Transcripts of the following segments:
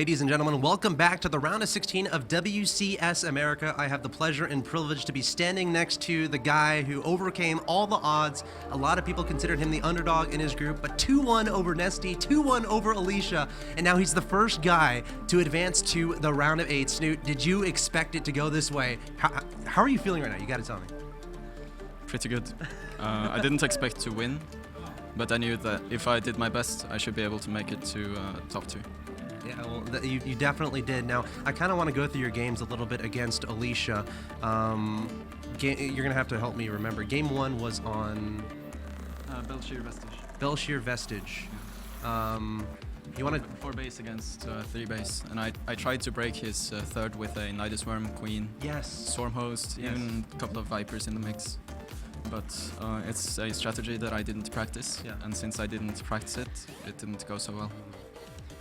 Ladies and gentlemen, welcome back to the round of 16 of WCS America. I have the pleasure and privilege to be standing next to the guy who overcame all the odds. A lot of people considered him the underdog in his group, but 2-1 over nestea, 2-1 over Alicia, and now he's the first guy to advance to the round of 8. Snute, did you expect it to go this way? How are you feeling right now? You gotta tell me. Pretty good. I didn't expect to win, but I knew that if I did my best, I should be able to make it to top 2. Yeah, well, you definitely did. Now, I kind of want to go through your games a little bit against Alicia. You're going to have to help me remember. Game 1 was on... Belshir Vestige. Belshir Vestige. You want to... 4 base against 3 base, and I tried to break his third with a Nidus Worm, Queen, Yes. Swarm Host, Yes. even a couple of Vipers in the mix. But it's a strategy that I didn't practice, Yeah. and since I didn't practice it, it didn't go so well.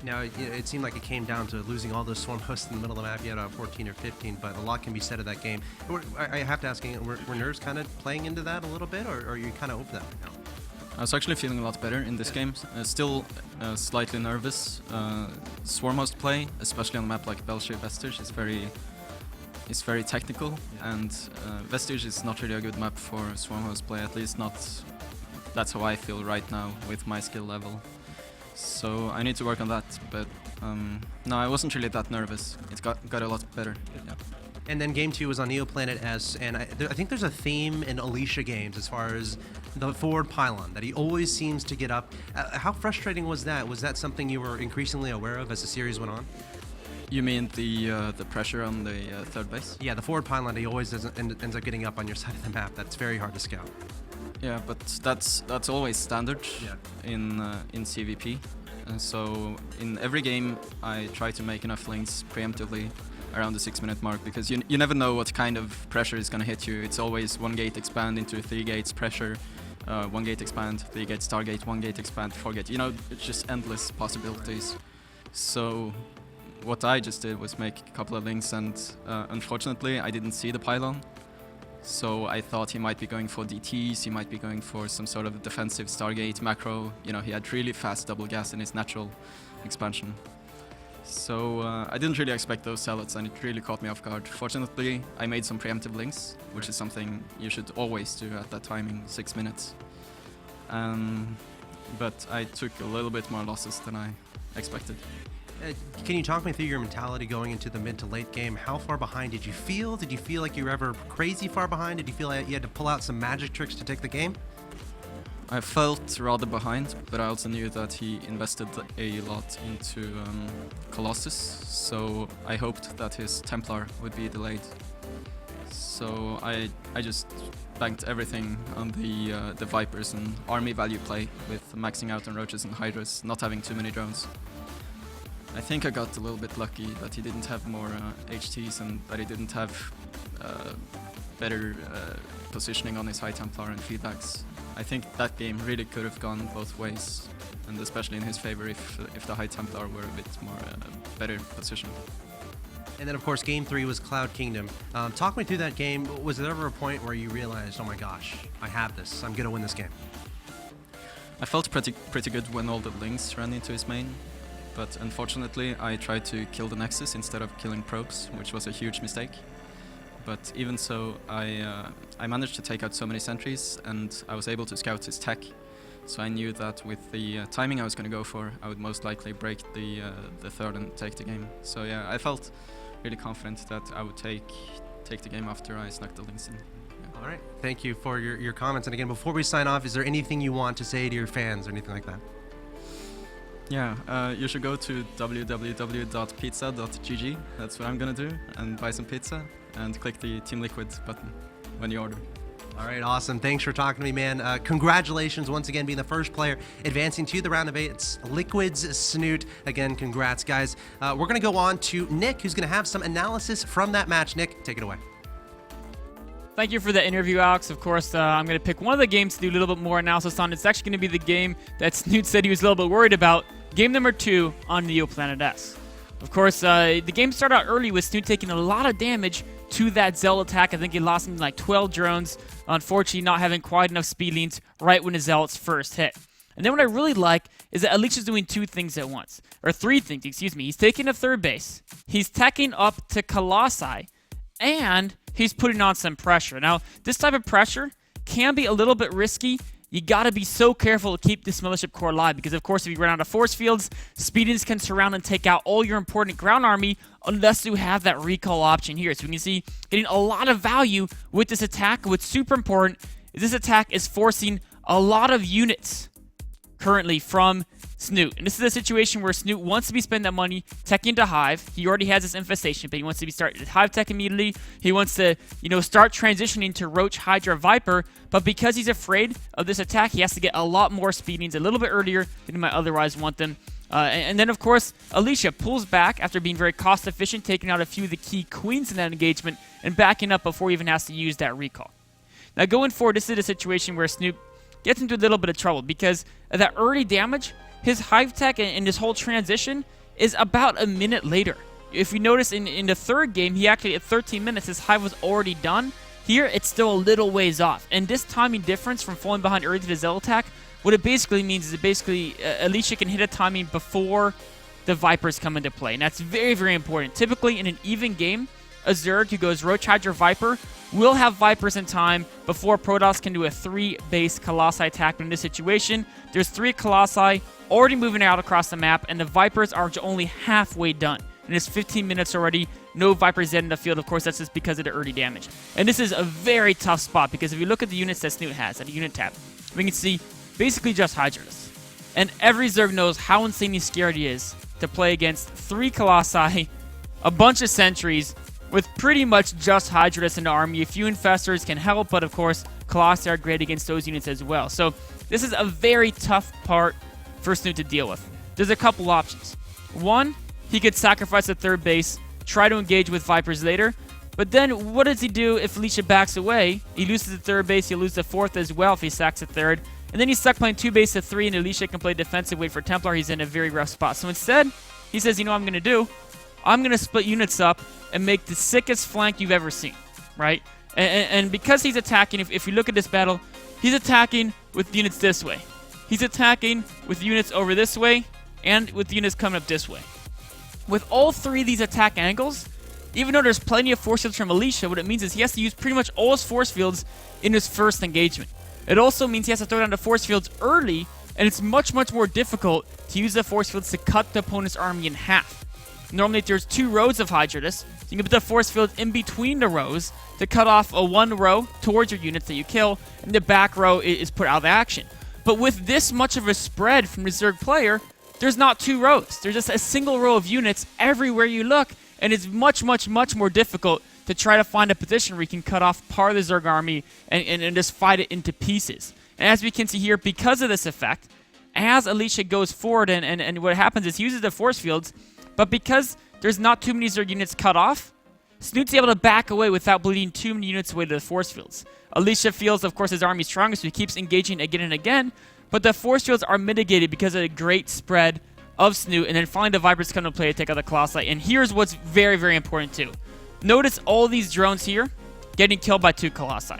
Now, it seemed like it came down to losing all those swarm hosts in the middle of the map. You had 14 or 15, but a lot can be said of that game. I have to ask, were nerves kind of playing into that a little bit, or are you kind of over that right now? I was actually feeling a lot better in this game. Still slightly nervous. Swarm host play, especially on a map like Belshir Vestige, is very technical, and Vestige is not really a good map for Swarm host play, at least not. That's how I feel right now with my skill level. So I need to work on that, but no, I wasn't really that nervous. It got a lot better. Yeah. And then game 2 was on Neoplanet S, and I think there's a theme in Alicia games as far as the forward pylon, that he always seems to get up. How frustrating was that? Was that something you were increasingly aware of as the series went on? You mean the pressure on the third base? Yeah, the forward pylon, he always ends up getting up on your side of the map. That's very hard to scout. Yeah, but that's always standard in CVP. So in every game, I try to make enough links preemptively around the 6-minute mark, because you never know what kind of pressure is going to hit you. It's always 1 gate expand into 3 gates pressure, 1 gate expand, 3 gates target, 1 gate expand, 4 gate. You know, it's just endless possibilities. So what I just did was make a couple of links, and unfortunately I didn't see the pylon. So I thought he might be going for DTs, he might be going for some sort of defensive Stargate macro. You know, he had really fast double gas in his natural expansion. So I didn't really expect those salads, and it really caught me off guard. Fortunately, I made some preemptive links, which is something you should always do at that timing, 6 minutes. But I took a little bit more losses than I expected. Can you talk me through your mentality going into the mid to late game? How far behind did you feel? Did you feel like you were ever crazy far behind? Did you feel like you had to pull out some magic tricks to take the game? I felt rather behind, but I also knew that he invested a lot into Colossus, so I hoped that his Templar would be delayed. So I just banked everything on the Vipers and army value play, with maxing out on Roaches and Hydras, not having too many drones. I think I got a little bit lucky that he didn't have more HTs and that he didn't have better positioning on his High Templar and feedbacks. I think that game really could have gone both ways, and especially in his favor if the High Templar were a bit more better positioned. And then, of course, game 3 was Cloud Kingdom. Talk me through that game. Was there ever a point where you realized, oh my gosh, I have this, I'm gonna win this game? I felt pretty good when all the links ran into his main. But unfortunately, I tried to kill the Nexus instead of killing probes, which was a huge mistake. But even so, I managed to take out so many sentries, and I was able to scout his tech. So I knew that with the timing I was going to go for, I would most likely break the third and take the game. So yeah, I felt really confident that I would take the game after I snuck the links in. Yeah. All right, thank you for your comments. And again, before we sign off, is there anything you want to say to your fans or anything like that? Yeah, you should go to www.pizza.gg, that's what I'm gonna do, and buy some pizza, and click the Team Liquid button when you order. All right, awesome. Thanks for talking to me, man. Congratulations once again being the first player advancing to the round of 8. It's Liquid's Snute. Again, congrats, guys. We're gonna go on to Nick, who's gonna have some analysis from that match. Nick, take it away. Thank you for the interview, Alex. Of course, I'm going to pick one of the games to do a little bit more analysis on. It's actually going to be the game that Snute said he was a little bit worried about. Game number 2 on Neoplanet S. Of course, the game started out early with Snute taking a lot of damage to that Zealot attack. I think he lost something like 12 drones, unfortunately not having quite enough speed leans right when his Zealots first hit. And then what I really like is that Alicia's doing two things at once. Or three things, excuse me. He's taking to third base. He's teching up to Colossi. And he's putting on some pressure. Now, this type of pressure can be a little bit risky. You gotta be so careful to keep this Mothership core alive because, of course, if you run out of force fields, Speedings can surround and take out all your important ground army unless you have that recall option here. So we can see getting a lot of value with this attack. What's super important is this attack is forcing a lot of units currently from Snute. And this is a situation where Snute wants to be spending that money teching to Hive. He already has this infestation, but he wants to be starting Hive tech immediately. He wants to, start transitioning to Roach, Hydra, Viper. But because he's afraid of this attack, he has to get a lot more speedings a little bit earlier than he might otherwise want them. And then, of course, Alicia pulls back after being very cost efficient, taking out a few of the key queens in that engagement and backing up before he even has to use that recall. Now, going forward, this is a situation where Snute gets into a little bit of trouble because of that early damage. His Hive tech and his whole transition is about a minute later. If you notice in the third game, he actually at 13 minutes, his Hive was already done. Here, it's still a little ways off. And this timing difference from falling behind early to the Zell attack, what it basically means is Alicia can hit a timing before the Vipers come into play. And that's very, very important. Typically, in an even game, a Zerg who goes Roach, Hydra, Viper will have Vipers in time before Protoss can do a 3-base Colossi attack. But in this situation, there's 3 Colossi already moving out across the map, and the Vipers are only halfway done. And it's 15 minutes already. No Vipers yet in the field. Of course, that's just because of the early damage. And this is a very tough spot because if you look at the units that Snute has at the unit tab, we can see basically just Hydras. And every Zerg knows how insanely scared he is to play against 3 Colossi, a bunch of sentries, with pretty much just Hydras in the army. A few Infestors can help, but of course, Colossi are great against those units as well. So this is a very tough part for Snute to deal with. There's a couple options. One, he could sacrifice the third base, try to engage with Vipers later, but then what does he do if Alicia backs away? He loses the third base, he'll lose the fourth as well if he sacks the third, and then he's stuck playing 2 base to 3, and Alicia can play defensive, wait for Templar. He's in a very rough spot. So instead, he says, you know what I'm going to do? I'm going to split units up and make the sickest flank you've ever seen, right? And because he's attacking, if you look at this battle, he's attacking with units this way. He's attacking with units over this way and with units coming up this way. With all 3 of these attack angles, even though there's plenty of force fields from Alicia, what it means is he has to use pretty much all his force fields in his first engagement. It also means he has to throw down the force fields early, and it's much, much more difficult to use the force fields to cut the opponent's army in half. Normally, there's 2 rows of Hydras. You can put the force fields in between the rows to cut off a 1 row towards your units that you kill, and the back row is put out of action. But with this much of a spread from the Zerg player, there's not 2 rows. There's just a single row of units everywhere you look, and it's much, much, much more difficult to try to find a position where you can cut off part of the Zerg army and just fight it into pieces. And as we can see here, because of this effect, as Alicia goes forward and what happens is he uses the force fields, but because there's not too many Zerg units cut off, Snute's able to back away without bleeding too many units away to the force fields. Alicia feels, of course, his army's stronger, so he keeps engaging again and again, but the force fields are mitigated because of the great spread of Snute, and then finally the Vipers come to play to take out the Colossi. And here's what's very, very important too. Notice all these drones here getting killed by 2 Colossi.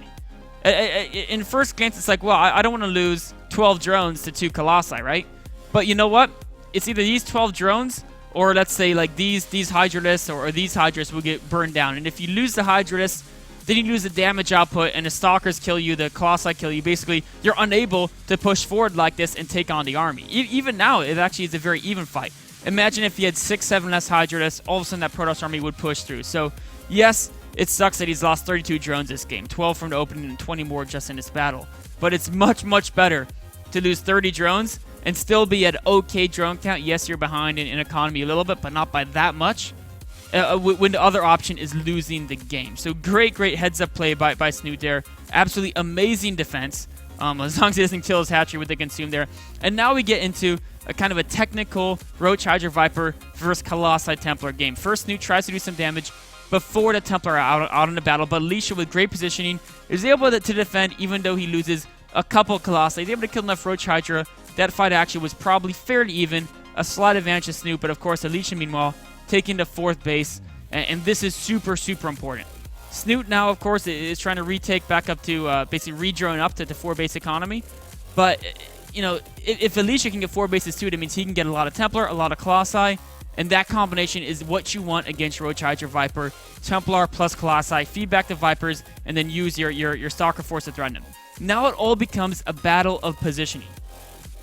In first glance, it's like, well, I don't want to lose 12 drones to 2 Colossi, right? But you know what? It's either these 12 drones, or let's say like these Hydralists or these Hydras will get burned down. And if you lose the Hydralists, then you lose the damage output, and the Stalkers kill you, the Colossi kill you. Basically, you're unable to push forward like this and take on the army. Even now, it actually is a very even fight. Imagine if you had 6, 7 less Hydralists, all of a sudden that Protoss army would push through. So, yes, it sucks that he's lost 32 drones this game, 12 from the opening and 20 more just in this battle. But it's much, much better to lose 30 drones and still be at okay drone count. Yes, you're behind in economy a little bit, but not by that much, when the other option is losing the game. So great heads-up play by Snute there. Absolutely amazing defense, as long as he doesn't kill his hatchery with the consume there. And now we get into a kind of a technical Roach, Hydra, Viper versus Colossi Templar game. First, Snute tries to do some damage before the Templar are out in the battle, but Alicia, with great positioning, is able to defend even though he loses a couple Colossi. He's able to kill enough Roach, Hydra. That fight actually was probably fairly even, a slight advantage to Snute, but of course Alicia, meanwhile, taking the 4th base, and this is super, super important. Snute now, of course, is trying to retake back up to basically re-drone up to the 4-base economy, but you know, if Alicia can get 4 bases too, that means he can get a lot of Templar, a lot of Colossi, and that combination is what you want against Roach-Hydra Viper. Templar plus Colossi, feed back the Vipers, and then use your Stalker Force to threaten him. Now it all becomes a battle of positioning.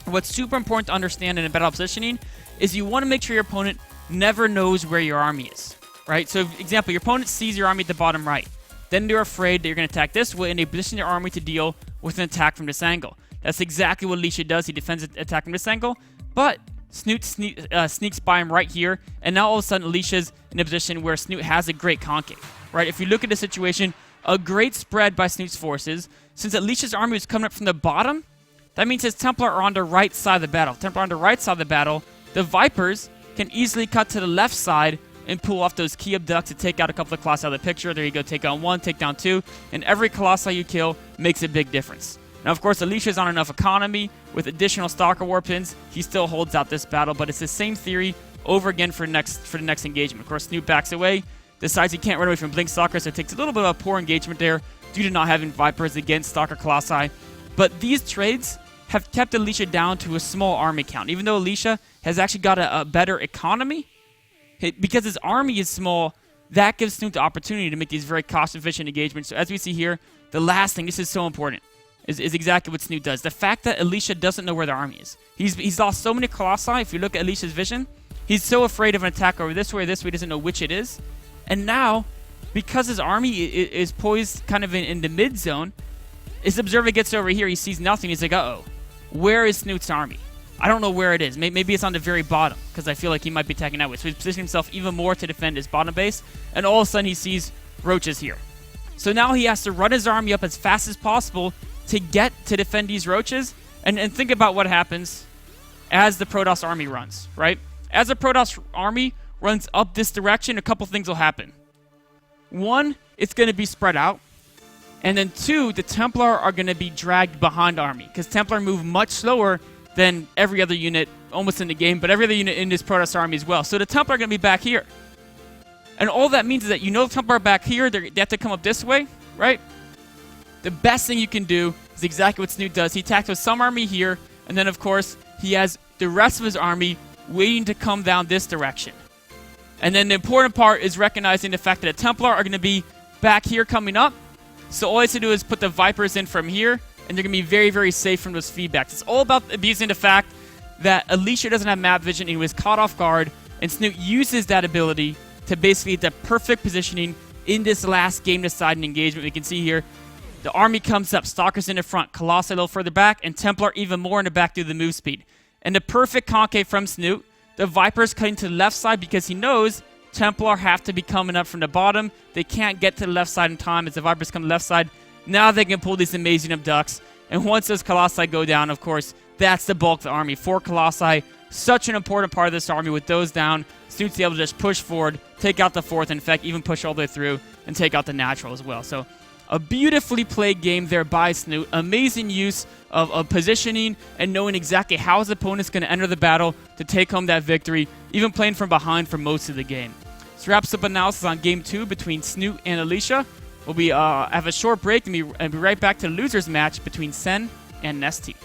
What's super important to understand in a battle of positioning is you want to make sure your opponent never knows where your army is, right? So, example, your opponent sees your army at the bottom right. Then they're afraid that you're going to attack this way, and they position their army to deal with an attack from this angle. That's exactly what Alicia does. He defends an attack from this angle, but Snute sneaks by him right here, and now all of a sudden Alicia's in a position where Snute has a great concave, right? If you look at the situation, a great spread by Snute's forces. Since Alicia's army is coming up from the bottom, that means his Templar are on the right side of the battle. Templar on the right side of the battle, the Vipers can easily cut to the left side and pull off those key abducts to take out a couple of Colossi out of the picture. There you go, take down 1, take down 2, and every Colossi you kill makes a big difference. Now, of course, Alicia's on enough economy. With additional Stalker Warpins, he still holds out this battle, but it's the same theory over again for the next engagement. Of course, Snute backs away, decides he can't run away from Blink Stalker, so it takes a little bit of a poor engagement there due to not having Vipers against Stalker Colossi. But these trades have kept Alicia down to a small army count. Even though Alicia has actually got a better economy, because his army is small, that gives Snute the opportunity to make these very cost-efficient engagements. So as we see here, the last thing, this is so important, is exactly what Snute does. The fact that Alicia doesn't know where the army is. He's lost so many Colossi. If you look at Alicia's vision, he's so afraid of an attack over this way, doesn't know which it is. And now, because his army is poised kind of in the mid-zone, his observer gets over here, he sees nothing, he's like, uh-oh, where is Snute's army? I don't know where it is. Maybe it's on the very bottom, because I feel like he might be attacking that way. So he's positioning himself even more to defend his bottom base, and all of a sudden he sees roaches here. So now he has to run his army up as fast as possible to get to defend these roaches, and think about what happens as the Protoss army runs, right? As the Protoss army runs up this direction, a couple things will happen. 1, it's going to be spread out. And then 2, the Templar are going to be dragged behind army, because Templar move much slower than every other unit almost in the game, but every other unit in this Protoss army as well. So the Templar are going to be back here. And all that means is that the Templar are back here, they have to come up this way, right? The best thing you can do is exactly what Snute does. He attacks with some army here, and then of course, he has the rest of his army waiting to come down this direction. And then the important part is recognizing the fact that the Templar are going to be back here coming up. So all I have to do is put the Vipers in from here, and they're going to be very, very safe from those feedbacks. It's all about abusing the fact that Alicia doesn't have map vision, and he was caught off guard, and Snute uses that ability to basically get the perfect positioning in this last game-deciding engagement. We can see here, the army comes up, Stalker's in the front, Colossi a little further back, and Templar even more in the back due to the move speed. And the perfect concave from Snute, the Viper's cutting to the left side because he knows Templar have to be coming up from the bottom. They can't get to the left side in time as the Vipers come to the left side. Now they can pull these amazing abducts. And once those Colossi go down, of course, that's the bulk of the army. 4 Colossi, such an important part of this army. With those down, Snute's able to just push forward, take out the 4th, in fact, even push all the way through and take out the natural as well. So a beautifully played game there by Snute. Amazing use of positioning and knowing exactly how his opponent's going to enter the battle to take home that victory, even playing from behind for most of the game. This wraps up analysis on Game 2 between Snute and Alicia. We'll have a short break and be right back to the losers match between Sen and nestea.